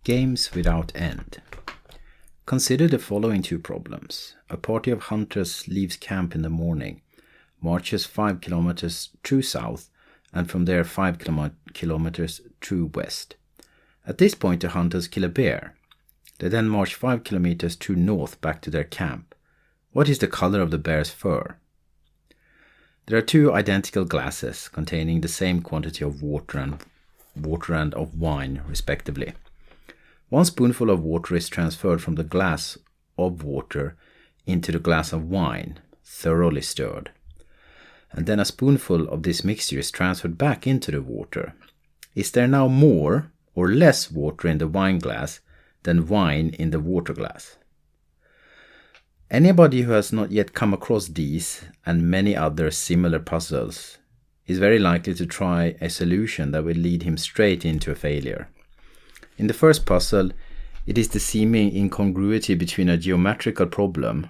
Games without end. Consider the following two problems. A party of hunters leaves camp in the morning, marches 5 kilometers true south, and from there 5 kilometers true west. At this point, the hunters kill a bear. They then march 5 kilometers true north back to their camp. What is the color of the bear's fur? There are two identical glasses containing the same quantity of water and of wine, respectively. One spoonful of water is transferred from the glass of water into the glass of wine, thoroughly stirred. And then a spoonful of this mixture is transferred back into the water. Is there now more or less water in the wine glass than wine in the water glass? Anybody who has not yet come across these and many other similar puzzles is very likely to try a solution that will lead him straight into a failure. In the first puzzle, it is the seeming incongruity between a geometrical problem,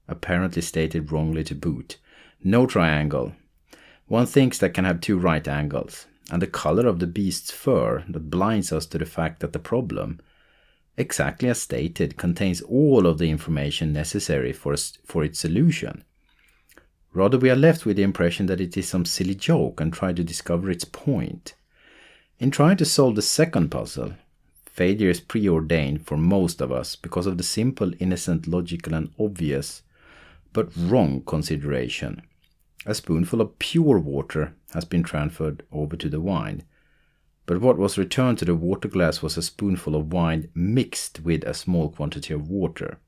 apparently stated wrongly to boot, no triangle. One thinks that can have two right angles, and the color of the beast's fur that blinds us to the fact that the problem, exactly as stated, contains all of the information necessary for its solution. Rather, we are left with the impression that it is some silly joke and try to discover its point. In trying to solve the second puzzle, failure is preordained for most of us because of the simple, innocent, logical and obvious, but wrong consideration. A spoonful of pure water has been transferred over to the wine, but what was returned to the water glass was a spoonful of wine mixed with a small quantity of water.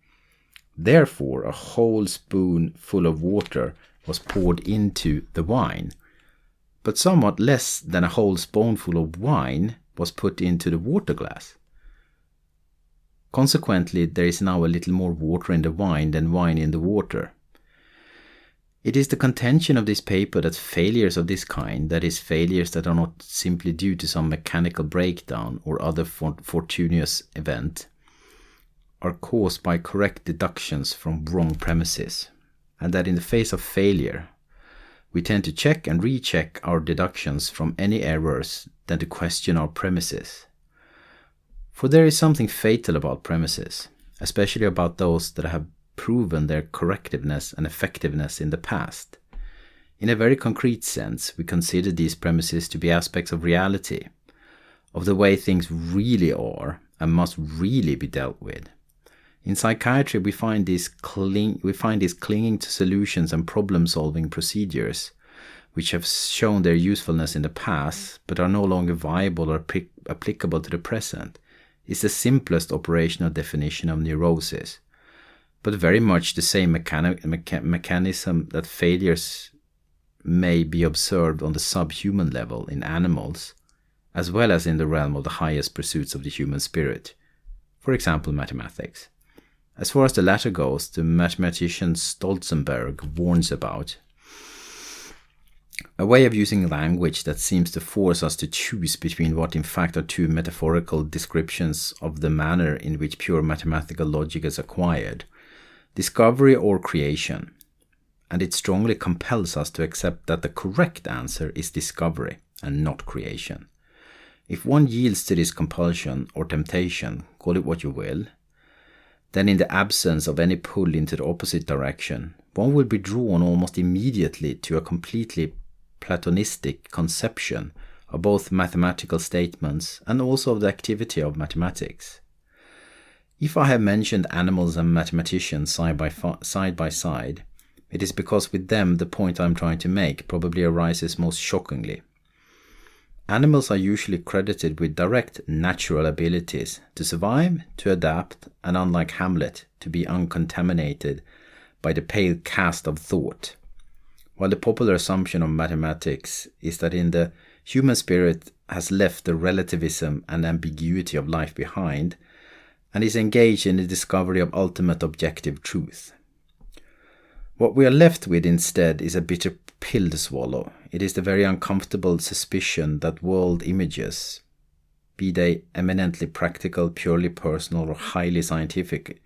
Therefore, a whole spoonful of water was poured into the wine, but somewhat less than a whole spoonful of wine was put into the water glass. Consequently, there is now a little more water in the wine than wine in the water. It is the contention of this paper that failures of this kind, that is, failures that are not simply due to some mechanical breakdown or other fortuitous event, are caused by correct deductions from wrong premises, and that in the face of failure, we tend to check and recheck our deductions from any errors than to question our premises. For there is something fatal about premises, especially about those that have proven their correctiveness and effectiveness in the past. In a very concrete sense, we consider these premises to be aspects of reality, of the way things really are and must really be dealt with. In psychiatry, we find this clinging to solutions and problem-solving procedures, which have shown their usefulness in the past, but are no longer viable or applicable to the present, is the simplest operational definition of neurosis, but very much the same mechanism that failures may be observed on the subhuman level in animals, as well as in the realm of the highest pursuits of the human spirit, for example mathematics. As far as the latter goes, the mathematician Stolzenberg warns about a way of using language that seems to force us to choose between what in fact are two metaphorical descriptions of the manner in which pure mathematical logic is acquired, discovery or creation, and it strongly compels us to accept that the correct answer is discovery and not creation. If one yields to this compulsion or temptation, call it what you will, then in the absence of any pull into the opposite direction, one will be drawn almost immediately to a completely Platonistic conception of both mathematical statements and also of the activity of mathematics. If I have mentioned animals and mathematicians side by side, it is because with them the point I am trying to make probably arises most shockingly. Animals are usually credited with direct natural abilities to survive, to adapt, and unlike Hamlet, to be uncontaminated by the pale cast of thought. While the popular assumption of mathematics is that in the human spirit has left the relativism and ambiguity of life behind, and is engaged in the discovery of ultimate objective truth. What we are left with instead is a bitter pill to swallow. It is the very uncomfortable suspicion that world images, be they eminently practical, purely personal, or highly scientific,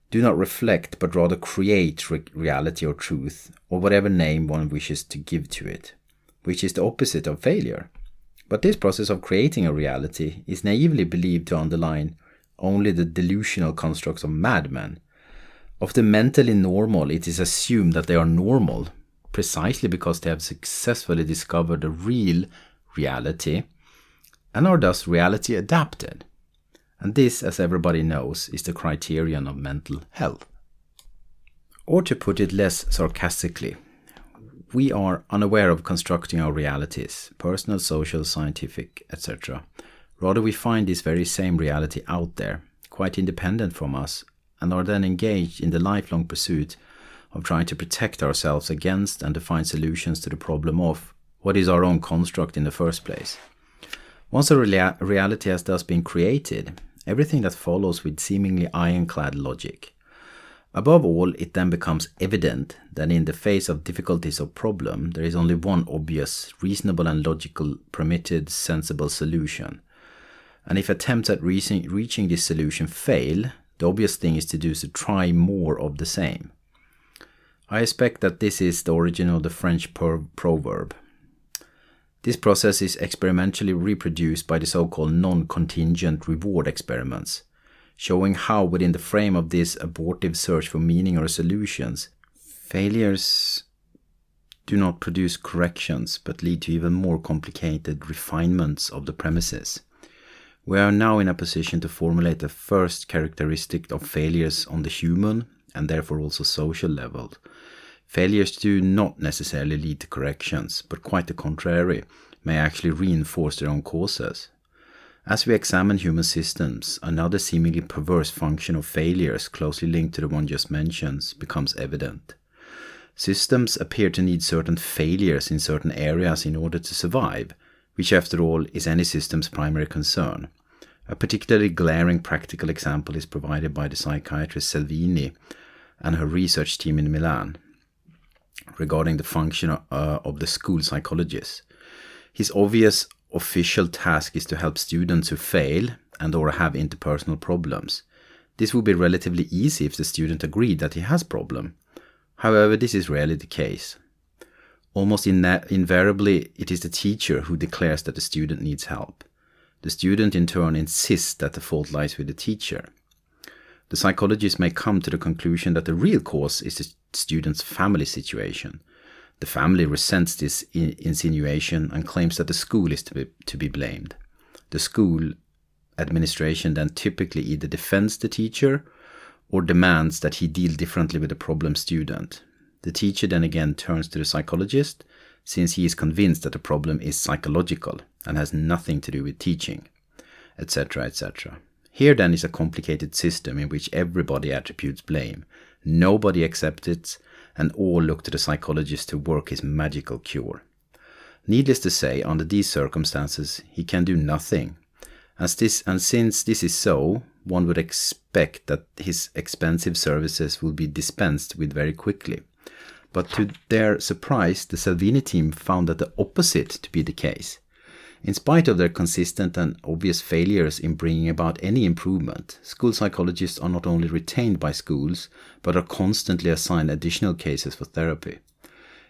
do not reflect but rather create reality or truth, or whatever name one wishes to give to it, which is the opposite of failure. But this process of creating a reality is naively believed to underline only the delusional constructs of madmen. Of the mentally normal, it is assumed that they are normal, precisely because they have successfully discovered a real reality and are thus reality adapted. And this, as everybody knows, is the criterion of mental health. Or to put it less sarcastically, we are unaware of constructing our realities, personal, social, scientific, etc. Rather, we find this very same reality out there, quite independent from us, and are then engaged in the lifelong pursuit of trying to protect ourselves against and to find solutions to the problem of what is our own construct in the first place. Once a reality has thus been created, everything that follows with seemingly ironclad logic. Above all, it then becomes evident that in the face of difficulties or problem, there is only one obvious, reasonable and logical, permitted, sensible solution. And if attempts at reaching this solution fail, the obvious thing is to do is to try more of the same. I expect that this is the origin of the French proverb. This process is experimentally reproduced by the so-called non-contingent reward experiments, showing how within the frame of this abortive search for meaning or solutions, failures do not produce corrections but lead to even more complicated refinements of the premises. We are now in a position to formulate the first characteristic of failures on the human and therefore also social level. Failures do not necessarily lead to corrections, but quite the contrary, may actually reinforce their own causes. As we examine human systems, another seemingly perverse function of failures closely linked to the one just mentioned becomes evident. Systems appear to need certain failures in certain areas in order to survive, which after all is any system's primary concern. A particularly glaring practical example is provided by the psychiatrist Salvini and her research team in Milan regarding the function of the school psychologist. His obvious official task is to help students who fail and or have interpersonal problems. This would be relatively easy if the student agreed that he has a problem. However, this is rarely the case. Almost invariably, it is the teacher who declares that the student needs help. The student in turn insists that the fault lies with the teacher. The psychologist may come to the conclusion that the real cause is the student's family situation. The family resents this insinuation and claims that the school is to be blamed. The school administration then typically either defends the teacher or demands that he deal differently with the problem student. The teacher then again turns to the psychologist, since he is convinced that the problem is psychological and has nothing to do with teaching, etc., etc. Here then is a complicated system in which everybody attributes blame, nobody accepts it, and all look to the psychologist to work his magical cure. Needless to say, under these circumstances, he can do nothing. And since this is so, one would expect that his expensive services will be dispensed with very quickly. But to their surprise, the Salvini team found that the opposite to be the case. In spite of their consistent and obvious failures in bringing about any improvement, school psychologists are not only retained by schools, but are constantly assigned additional cases for therapy.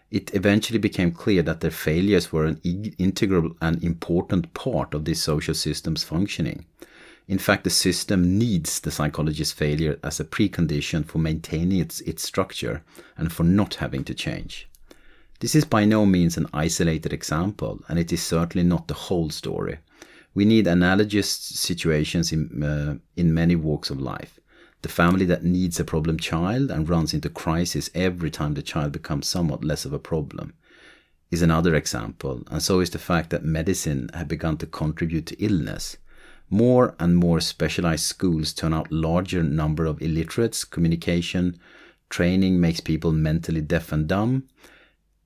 It eventually became clear that their failures were an integral and important part of this social system's functioning. In fact, the system needs the psychologist's failure as a precondition for maintaining its structure and for not having to change. This is by no means an isolated example, and it is certainly not the whole story. We need analogous situations in many walks of life. The family that needs a problem child and runs into crisis every time the child becomes somewhat less of a problem is another example, and so is the fact that medicine has begun to contribute to illness. More and more specialized schools turn out larger number of illiterates, communication, training makes people mentally deaf and dumb.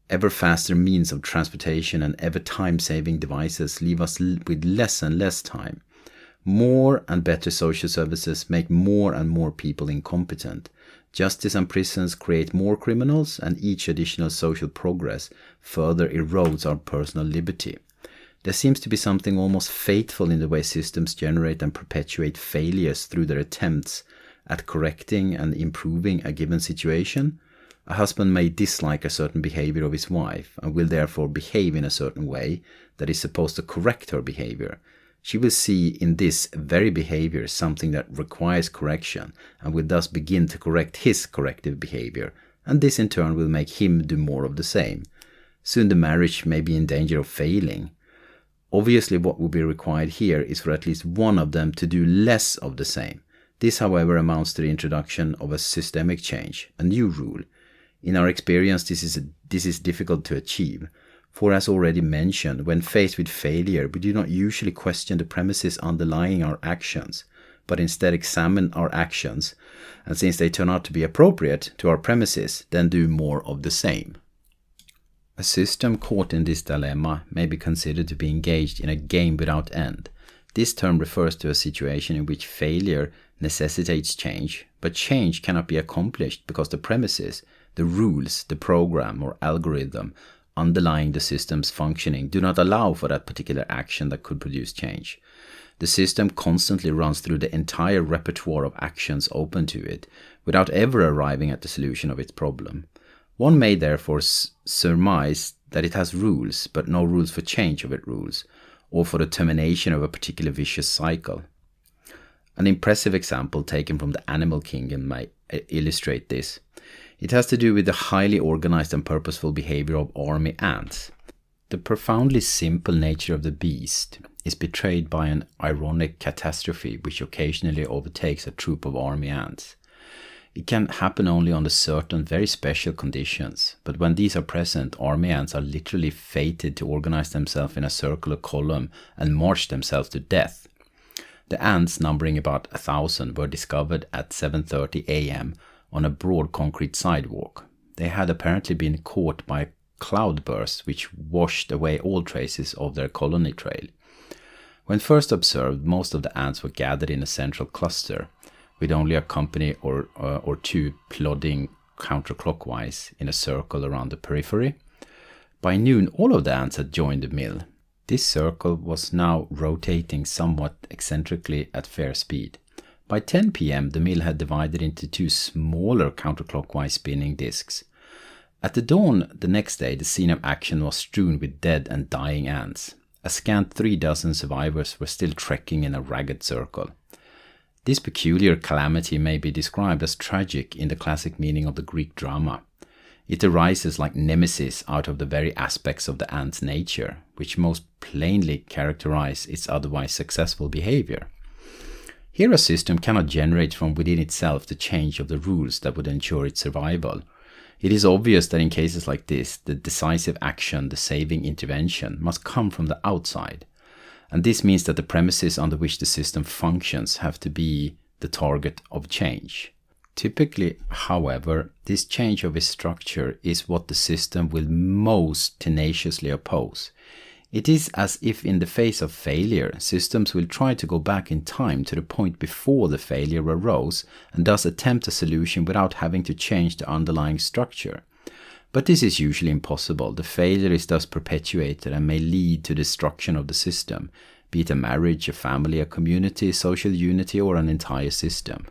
Ever faster means of transportation and ever time-saving devices leave us with less and less time. More and better social services make more and more people incompetent. Justice and prisons create more criminals, and each additional social progress further erodes our personal liberty. There seems to be something almost fateful in the way systems generate and perpetuate failures through their attempts at correcting and improving a given situation, A husband may dislike a certain behavior of his wife and will therefore behave in a certain way that is supposed to correct her behavior. She will see in this very behavior something that requires correction and will thus begin to correct his corrective behavior, and this in turn will make him do more of the same. Soon the marriage may be in danger of failing. Obviously, what will be required here is for at least one of them to do less of the same. This, however, amounts to the introduction of a systemic change, a new rule. In our experience, this is difficult to achieve. For as already mentioned, when faced with failure, we do not usually question the premises underlying our actions, but instead examine our actions, and since they turn out to be appropriate to our premises, then do more of the same. A system caught in this dilemma may be considered to be engaged in a game without end. This term refers to a situation in which failure necessitates change, but change cannot be accomplished because the premises, the rules, the program or algorithm underlying the system's functioning do not allow for that particular action that could produce change. The system constantly runs through the entire repertoire of actions open to it, without ever arriving at the solution of its problem. One may therefore surmise that it has rules, but no rules for change of its rules, or for the termination of a particular vicious cycle. An impressive example taken from the animal kingdom might illustrate this. It has to do with the highly organized and purposeful behavior of army ants. The profoundly simple nature of the beast is betrayed by an ironic catastrophe which occasionally overtakes a troop of army ants. It can happen only under certain very special conditions, but when these are present, army ants are literally fated to organize themselves in a circular column and march themselves to death. The ants, numbering about 1,000, were discovered at 7:30 a.m. on a broad concrete sidewalk. They had apparently been caught by a cloudburst which washed away all traces of their colony trail. When first observed, most of the ants were gathered in a central cluster, with only a company or two plodding counterclockwise in a circle around the periphery. By noon, all of the ants had joined the mill. This circle was now rotating somewhat eccentrically at fair speed. By 10 p.m., the mill had divided into two smaller counterclockwise spinning discs. At the dawn the next day, the scene of action was strewn with dead and dying ants. A scant 36 survivors were still trekking in a ragged circle. This peculiar calamity may be described as tragic in the classic meaning of the Greek drama. It arises like nemesis out of the very aspects of the ant's nature, which most plainly characterize its otherwise successful behavior. Here a system cannot generate from within itself the change of the rules that would ensure its survival. It is obvious that in cases like this, the decisive action, the saving intervention, must come from the outside. And this means that the premises under which the system functions have to be the target of change. Typically, however, this change of its structure is what the system will most tenaciously oppose. It is as if in the face of failure, systems will try to go back in time to the point before the failure arose and thus attempt a solution without having to change the underlying structure. But this is usually impossible. The failure is thus perpetuated and may lead to destruction of the system, be it a marriage, a family, a community, social unity, or an entire system.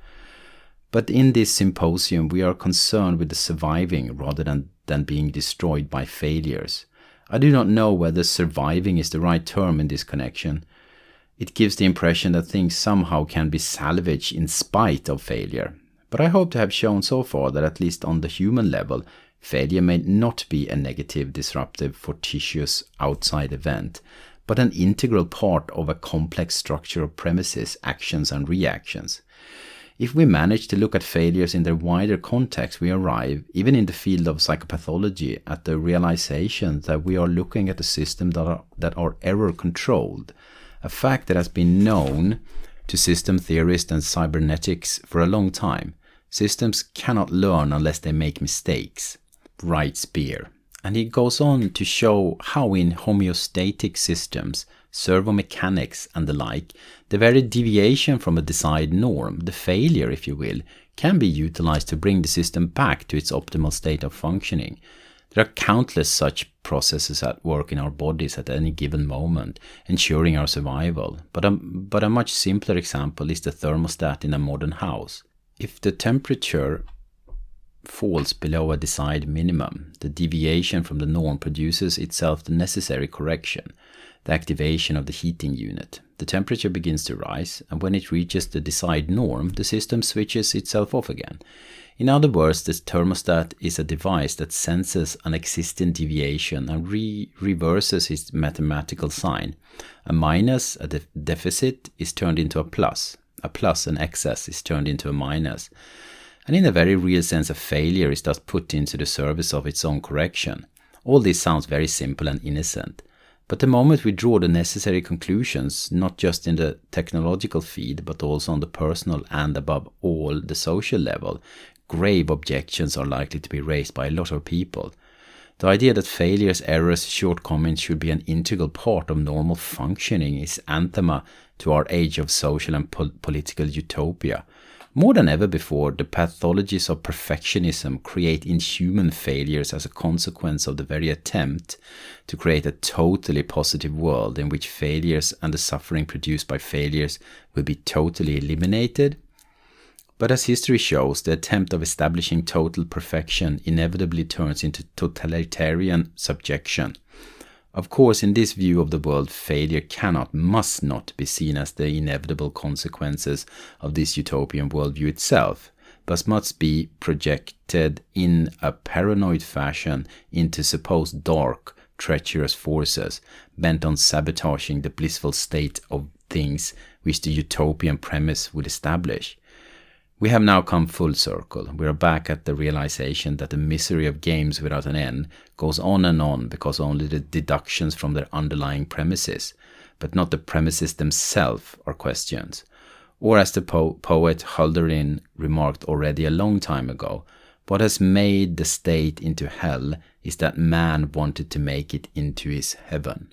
But in this symposium, we are concerned with the surviving rather than being destroyed by failures. I do not know whether surviving is the right term in this connection. It gives the impression that things somehow can be salvaged in spite of failure. But I hope to have shown so far that at least on the human level, failure may not be a negative, disruptive, fortuitous outside event, but an integral part of a complex structure of premises, actions and reactions. If we manage to look at failures in their wider context, we arrive, even in the field of psychopathology, at the realization that we are looking at a system that are error-controlled, a fact that has been known to system theorists and cybernetics for a long time. Systems cannot learn unless they make mistakes, writes Beer. And he goes on to show how in homeostatic systems, servomechanics and the like, the very deviation from a desired norm, the failure if you will, can be utilized to bring the system back to its optimal state of functioning. There are countless such processes at work in our bodies at any given moment, ensuring our survival. But a much simpler example is the thermostat in a modern house. If the temperature falls below a desired minimum, the deviation from the norm produces itself the necessary correction, the activation of the heating unit. The temperature begins to rise, and when it reaches the desired norm, the system switches itself off again. In other words, the thermostat is a device that senses an existing deviation and reverses its mathematical sign. A minus, a deficit, is turned into a plus. A plus, an excess, is turned into a minus. And in a very real sense, a failure is thus put into the service of its own correction. All this sounds very simple and innocent. But the moment we draw the necessary conclusions, not just in the technological field, but also on the personal and above all the social level, grave objections are likely to be raised by a lot of people. The idea that failures, errors, shortcomings should be an integral part of normal functioning is anathema to our age of social and political utopia. More than ever before, the pathologies of perfectionism create inhuman failures as a consequence of the very attempt to create a totally positive world in which failures and the suffering produced by failures will be totally eliminated. But as history shows, the attempt of establishing total perfection inevitably turns into totalitarian subjection. Of course, in this view of the world, failure must not be seen as the inevitable consequences of this utopian worldview itself, but must be projected in a paranoid fashion into supposed dark, treacherous forces bent on sabotaging the blissful state of things which the utopian premise would establish. We have now come full circle. We are back at the realization that the misery of games without an end goes on and on because only the deductions from their underlying premises, but not the premises themselves, are questioned. Or as the poet Hölderlin remarked already a long time ago, what has made the state into hell is that man wanted to make it into his heaven.